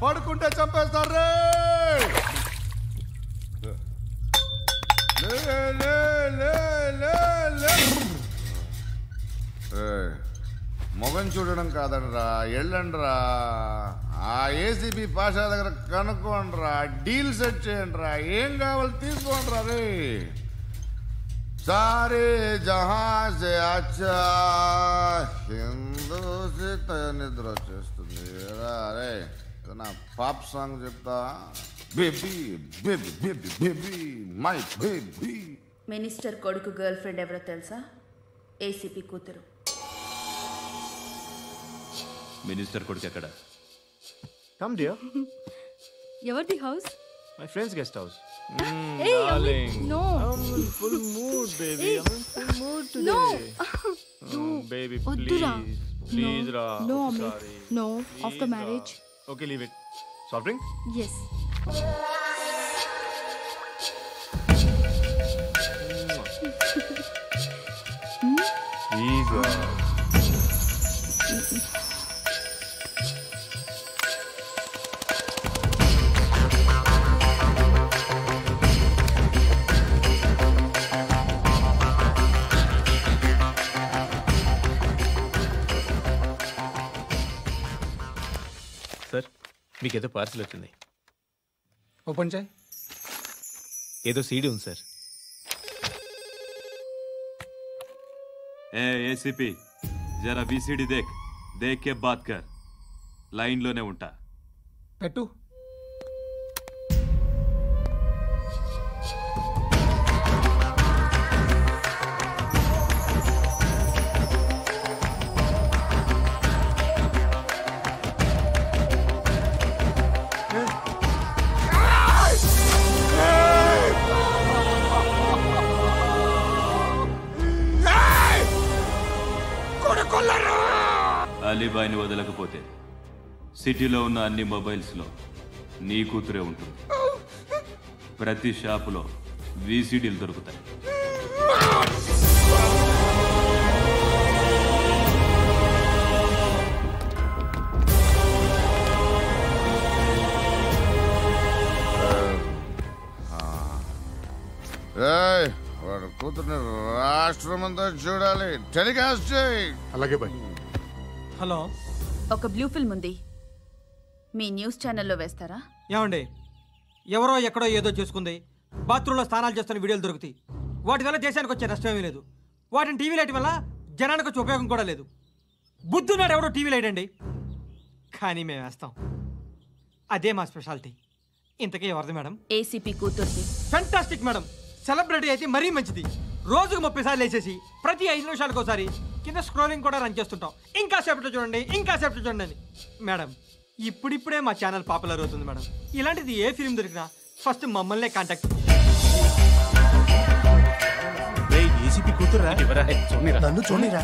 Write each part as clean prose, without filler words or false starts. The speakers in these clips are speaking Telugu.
పడుకుంటే చంపేస్తారు. మొగం చూడడం కాదండ్రా, వెళ్ళండ్రా. ఆ ఏసీపీ పాషా దగ్గర కనుక్కోండ్రా, డీల్ సెట్ చేయండిరా, ఏం కావాలి తీసుకోండిరా. రే సారే జహాజే అచ్చా హిందూ నిద్ర వచ్చేస్తుంది. అరే నా పాప్ సాంగ్ చెప్తా. Baby baby baby baby my baby. Minister కొడుకు గర్ల్ ఫ్రెండ్ ఎవరో తెలుసా? ఏసీపీ కూతురు. మినిస్టర్ కొడుకు ఎక్కడ? Come dear. ఎవరిది house? My friend's guest house. Hey, darling. No. I'm in full mood, baby. Hey. I'm in full mood today. No. Baby, Oddura. please, Ra. No, I'm Amit. sorry. No, Please, after Ra. marriage. Okay, leave it. Soft drink? Yes. Please, Ra. Sir, మీకేదో పార్సిల్ వచ్చింది. ఓపెన్ చేయి. ఏదో సీడీ ఉంది సార్. ఏసీపీ జరా వీసీడీ దేఖ్ కే బాత్ కర్. లైన్లోనే ఉంటా. పెట్టు. అలీబాయిని వదలకపోతే సిటీలో ఉన్న అన్ని మొబైల్స్లో నీ కూతురే ఉంటుంది. ప్రతి షాపులో వీసీడీలు దొరుకుతాయి. వాడు కూతుర్ని రాష్ట్రం అంతా చూడాలి. టెలికాస్ట్ చేయి. అలాగే బాయ్. హలో, ఒక బ్లూ ఫిల్మ్ ఉంది, మీ న్యూస్ ఛానల్లో వేస్తారా? ఏమండి, ఎవరో ఎక్కడో ఏదో చేసుకుంది, బాత్రూంలో స్నానాలు చేస్తున్న వీడియోలు దొరుకుతాయి. వాటి వల్ల దేశానికి వచ్చే నష్టమేమీ లేదు. వాటిని టీవీ లైట్ వల్ల జనానికి వచ్చే ఉపయోగం కూడా లేదు. బుద్ధున్నాడు ఎవడో టీవీ లైట్ అండి, కానీ మేము వేస్తాం. అదే మా స్పెషాలిటీ. ఇంతకీ ఎవరిది మేడం? ఏసీపీ కూతుర్ది. Fantastic madam. సెలబ్రిటీ అయితే మరీ మంచిది. రోజుకు 30 సార్లు వేసేసి ప్రతి 5 నిమిషాలకు ఒకసారి కింద స్క్రోలింగ్ కూడా రన్ చేస్తుంటాం. ఇంకా సేపట్లో చూడండి, ఇంకా సేపట్లో చూడండి అని. మేడం, ఇప్పుడిప్పుడే మా ఛానల్ పాపులర్ అవుతుంది మేడం. ఇలాంటిది ఏ ఫిల్మ్ దొరికినా ఫస్ట్ మమ్మల్నే కాంటాక్ట్. ఏసీపీ కూతురా? నన్ను చూడరా.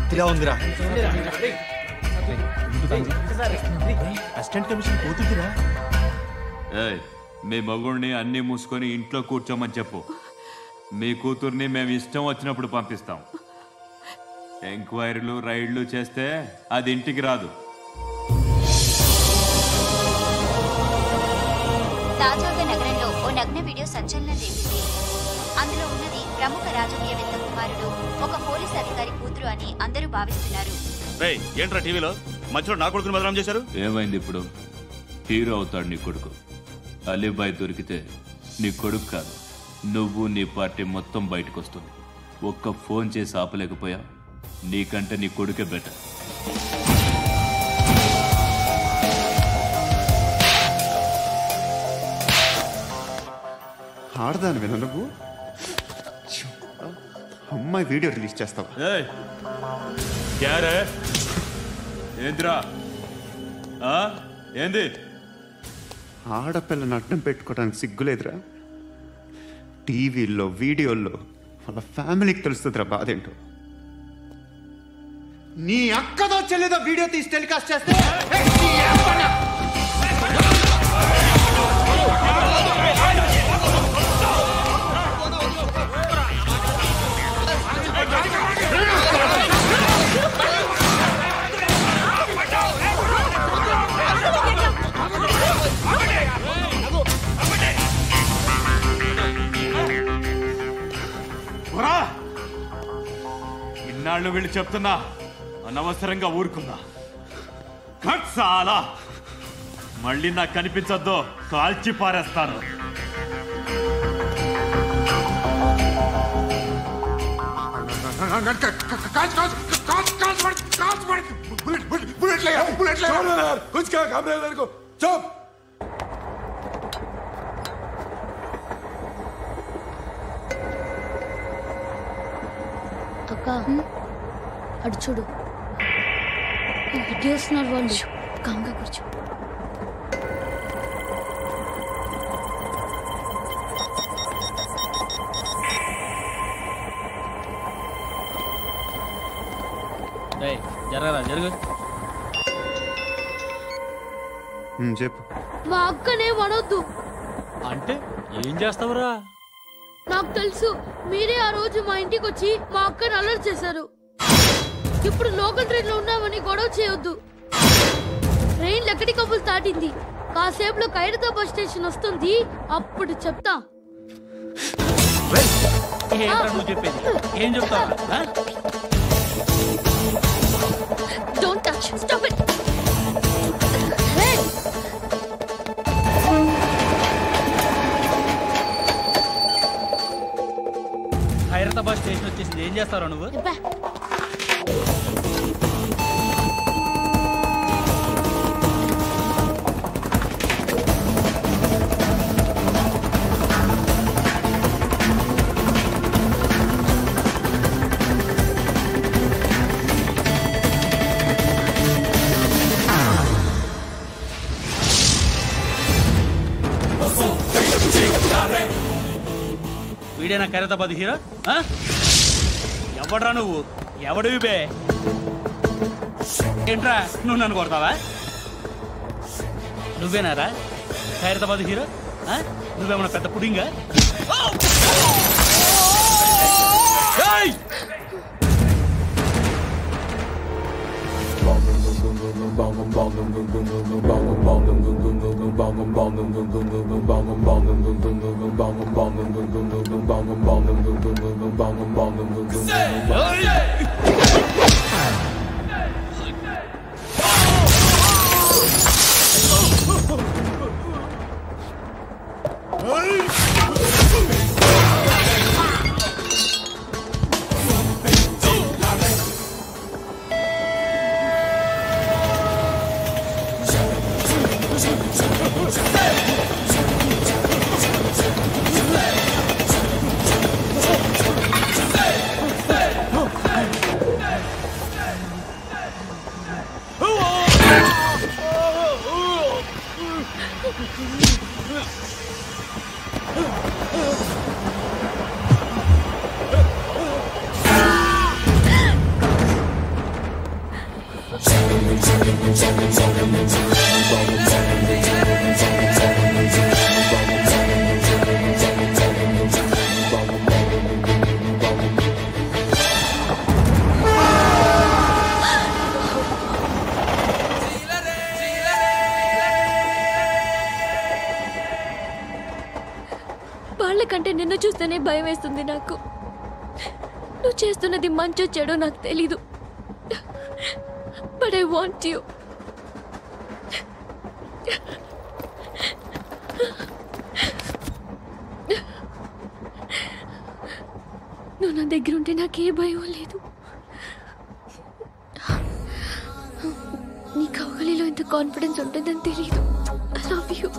ఎత్తిగా ఉందిరా. అసిస్టెంట్ కమిషన్ కూతురా? మీ మగుడిని అన్ని మూసుకొని ఇంట్లో కూర్చోమని చెప్పు. మీ కూతుర్ని మేము ఇష్టం వచ్చినప్పుడు పంపిస్తాం. ఎంక్వైరీలు రైడ్లు చేస్తే అది ఇంటికి రాదు. తాజాగా నగరంలో ఓ నగ్న వీడియో సంచలనం రేపింది. అందులో ఉన్నది ప్రముఖ రాజకీయవేత్త కుమారుడు, ఒక పోలీస్ అధికారి కూతురు అని అందరూ భావిస్తున్నారు. ఏంట్రా టీవీలో మధ్యలో నా కొడుకుని బదనాం చేశారు? ఏమైంది ఇప్పుడు? హీరో అవుతాడు నీ కొడుకు. అలీబాయ్ దొరికితే నీ కొడుకు కాదు, నువ్వు నీ పార్టీ మొత్తం బయటకు వస్తుంది. ఒక్క ఫోన్ చేసి ఆపలేకపోయా, నీకంటే నీ కొడుకే బెటర్. ఆడదాను విన నువ్వు అమ్మాయి వీడియో రిలీజ్ చేస్తావా? ఏంద్రా ఏంది? ఆడపిల్లని అడ్డం పెట్టుకోవడానికి సిగ్గులేదురా? టీవీల్లో వీడియోల్లో వాళ్ళ ఫ్యామిలీకి తెలుస్తుందిరా బాధేంటో. నీ అక్కదో చెల్లిదో వీడియో తీసి టెలికాస్ట్ చేస్తే ఇన్నాళ్ళు వీళ్ళు చెప్తున్నా అనవసరంగా ఊరుకుందా. చాలా మళ్ళీ నాకు కనిపించొద్దు, కాల్చి పారేస్తాను. అక్క అటు చూడు, చేస్తున్నారు వాళ్ళు. కంగా కూర్చో. జరగరా జరుగు. చెప్పు. మా అక్కనే వనొద్దు. అంటే ఏం చేస్తావురా? నాకు తెలుసు, మీరే ఆ రోజు మా ఇంటికి వచ్చి మా అక్కని అలర్ట్ చేశారు. ఇప్పుడు లోకల్ ట్రైన్ లో ఉన్నామని గొడవ చేయొద్దు. ట్రైన్ లక్కడి కబుల్ దాటింది. కాసేపులో ఖైరతాబాద్ స్టేషన్ వస్తుంది, అప్పుడు చెప్తా. నువ్వు చెప్పేది ఏం చెప్తావు? Don't touch. Stop it. Khairatabad station వచ్చేసింది, ఏం చేస్తారా నువ్వు? వీడేనా ఖైరతాబాద్ హీరో? ఎవడ్రా నువ్వు? ఎవడివి బే? ఏంట్రా నువ్వు నన్ను కొడతావా? నువ్వేనారా ఖైరతాబాద్ హీరో? నువ్వేమన్నా పెద్ద పుడింగా? వాళ్ళకంటే నిన్ను చూస్తేనే భయం వేస్తుంది నాకు. నువ్వు చేస్తున్నది మంచో చెడో నాకు తెలీదు, బట్ ఐ వాంట్ యూ. నువ్వు నా దగ్గర ఉంటే నాకే భయం లేదు. నీ కౌగలిలో ఇంత కాన్ఫిడెన్స్ ఉంటుందని తెలీదు. I love you.